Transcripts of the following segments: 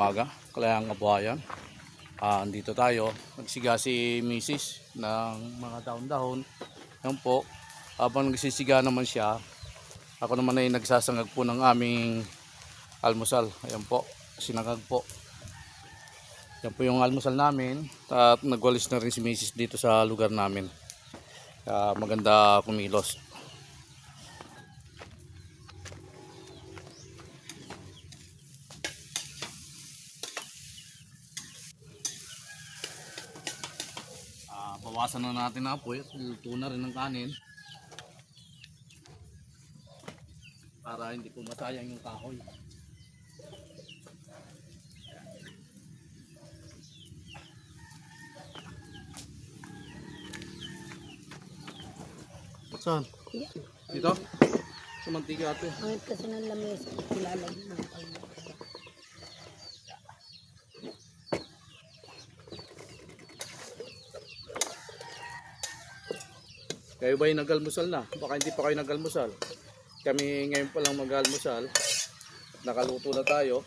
umaga, Kalayaan Kabuhayan. Andito tayo, nagsiga si Mrs. ng mga dahon-dahon. Yan po, habang nagsisiga naman siya, ako naman ay nagsasangag po ng aming almusal. Ayan po, sinangag po. Yan po yung almusal namin at nagwalis na rin si Mrs. dito sa lugar namin. Maganda kumilos. Bawasan na natin na apoy at luto na rin ng kanin para hindi po masayang yung kahoy. Saan? Dito? Sa mantika ate. Angit kasi ng lamesa, ilalagay ng pagkakas. Kayo ba yung nag-almusal na? Baka hindi pa kayo nag-almusal. Kami ngayon pa lang mag-almusal. Nakaluto na tayo.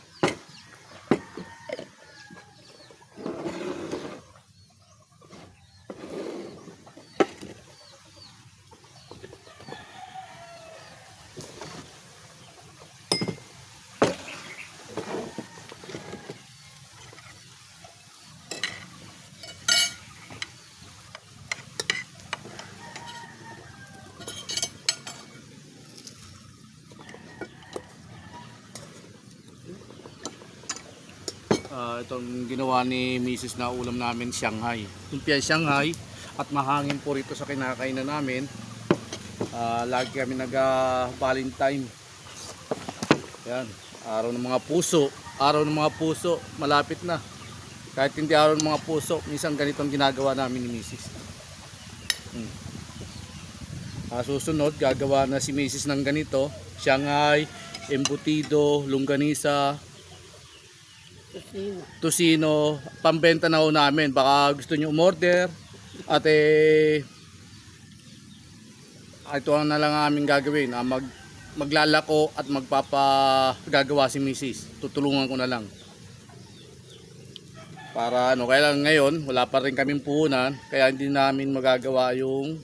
Itong ginawa ni Mrs. na ulam namin, Shanghai. Lumpia Shanghai at mahangin po rito sa kinakainan namin. Lagi kami nag-Valentine. Yan, araw ng mga puso. Araw ng mga puso, malapit na. Kahit hindi araw ng mga puso, minsan ganito ang ginagawa namin ni Mrs. Susunod, gagawa na si Mrs. ng ganito. Shanghai, embutido, longganisa, tusino, pambenta na ho namin. Baka gusto nyo umorder at ito na lang ang aming gagawin. Maglalako at magpapagagawa si Mrs. Tutulungan ko na lang para kaya lang ngayon wala pa rin kaming puhunan, kaya hindi namin magagawa yung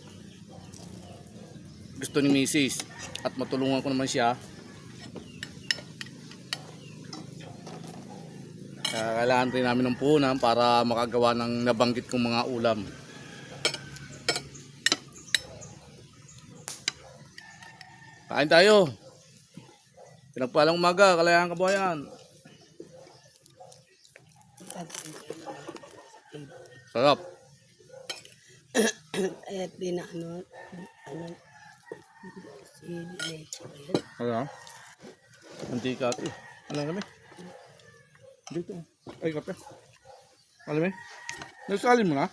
gusto ni Mrs. at matulungan ko naman siya. Kailangan rin namin ng puhunan para makagawa ng nabanggit kong mga ulam. Kain tayo. Pinagpalang umaga, Kalayaan Kabuhayan. Sarap. At din si Leche. Ano? Antika ito. Ano kami? Dito. Ay, kape. Alam mo? Nasalin mo na?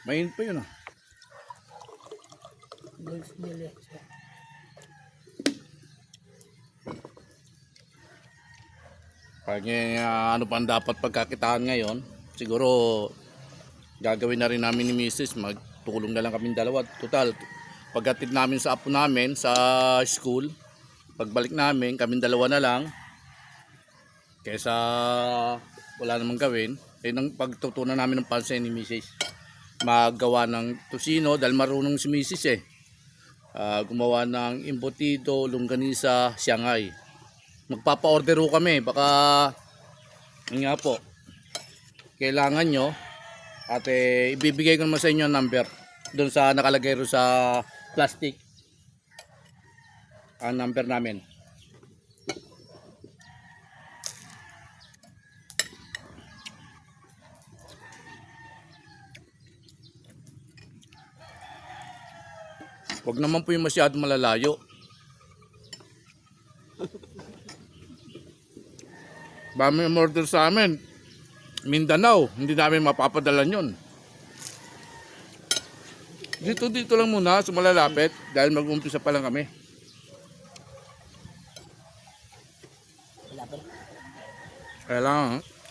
Mainit pa yun ah. Dulce de leche. Pag ano pa ang dapat pagkakitaan ngayon, siguro gagawin na rin namin ni Mrs. Magtulong na lang kaming dalawa. Total, paghatid namin sa apo namin sa school, pagbalik namin, kaming dalawa na lang. Kaysa wala namang gawin, nang pagtutunan namin ng pansin ni Mrs. Maggawa ng tusino dahil marunong si Mrs. Gumawa ng embutido, longganisa, Shanghai. Magpapa-order ho kami, baka nga po kailangan nyo at ibibigay ko naman sa inyo ang number doon sa nakalagay ro sa plastic ang number namin. Huwag naman po yung masyado malalayo. Ba may order sa amin, Mindanao, hindi namin mapapadalan yun. Dito lang muna sa malalapit dahil mag-umpisa pa lang kami.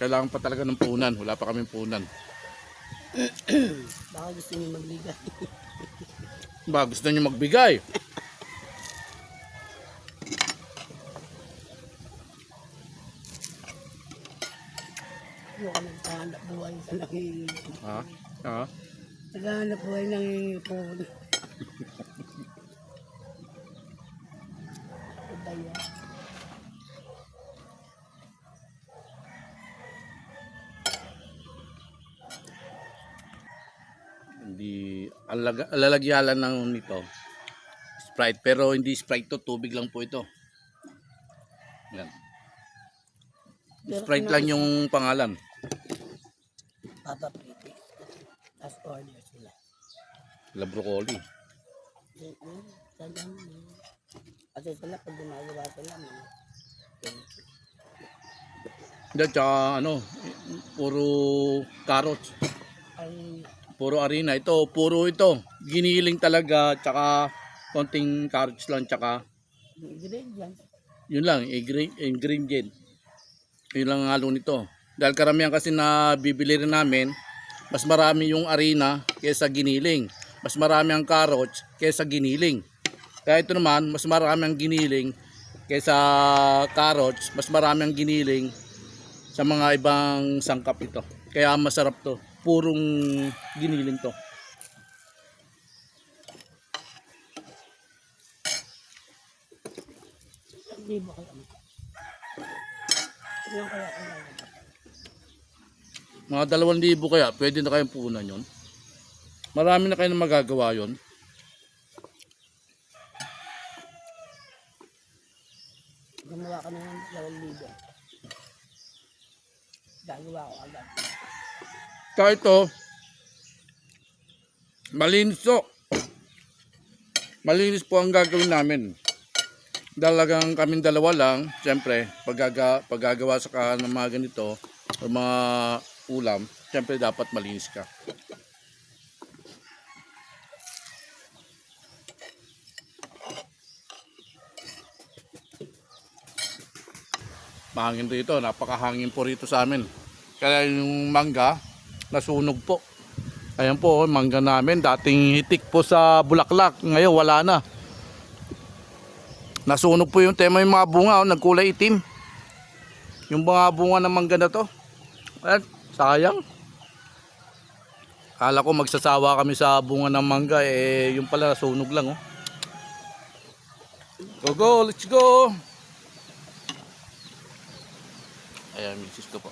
Kailangan pa talaga ng puhunan. Wala pa kaming puhunan. Baka gusto niyo magbigay. Ba, gusto niyo magbigay? Naghahanap buhay sa nangingipo. Ha? Ha? Naghahanap buhay nangingipo. Kaya, Hindi, alalagyalan ng nito. Sprite, pero hindi Sprite to, tubig lang po ito. Yan. pero Sprite lang yung pangalan. Papa Pretty. Tapos order sila. La broccoli. Sadyang, kasi sila pag gumagawa sila, Hindi, tsaka ano, puro carrots. ay Puro harina. Ito, puro ito. Giniling talaga, tsaka konting carrots lang, tsaka ingredients. yun lang, ingredient. Yun lang ang halo nito. Dahil karamihan kasi na bibili rin namin, mas marami yung harina kaysa giniling. Mas marami ang carrots kaysa giniling. Kaya ito naman, mas marami ang giniling kaysa carrots, mas marami ang giniling sa mga ibang sangkap ito. Kaya masarap to. Purong giniling to. Hindi ba kayo? Ilan kaya kailangan? Mga 2,000 kaya, pwede na kayong punan yon. Marami na kayo na magagawa yon. Gumawa ka ng 2,000. Gagawa ko agad. Kaya ito, malinis to. Malinis po ang gagawin namin. Dalagang kaming dalawa lang, siyempre, paggagawa sa ng mga ganito, o mga ulam, siyempre dapat malinis ka. Mahangin rito, napakahangin po rito sa amin. Kaya yung mangga, nasunog po. Ayan po, mangga namin, dating hitik po sa bulaklak, ngayon wala na. Nasunog po yung tema yung mga bunga, oh, nagkulay itim. Yung mga bunga ng mangga na to. Ayan, sayang. Kala ko magsasawa kami sa bunga ng mangga, eh yung pala nasunog lang. Oh. Go, let's go! Ayan, misis ko po.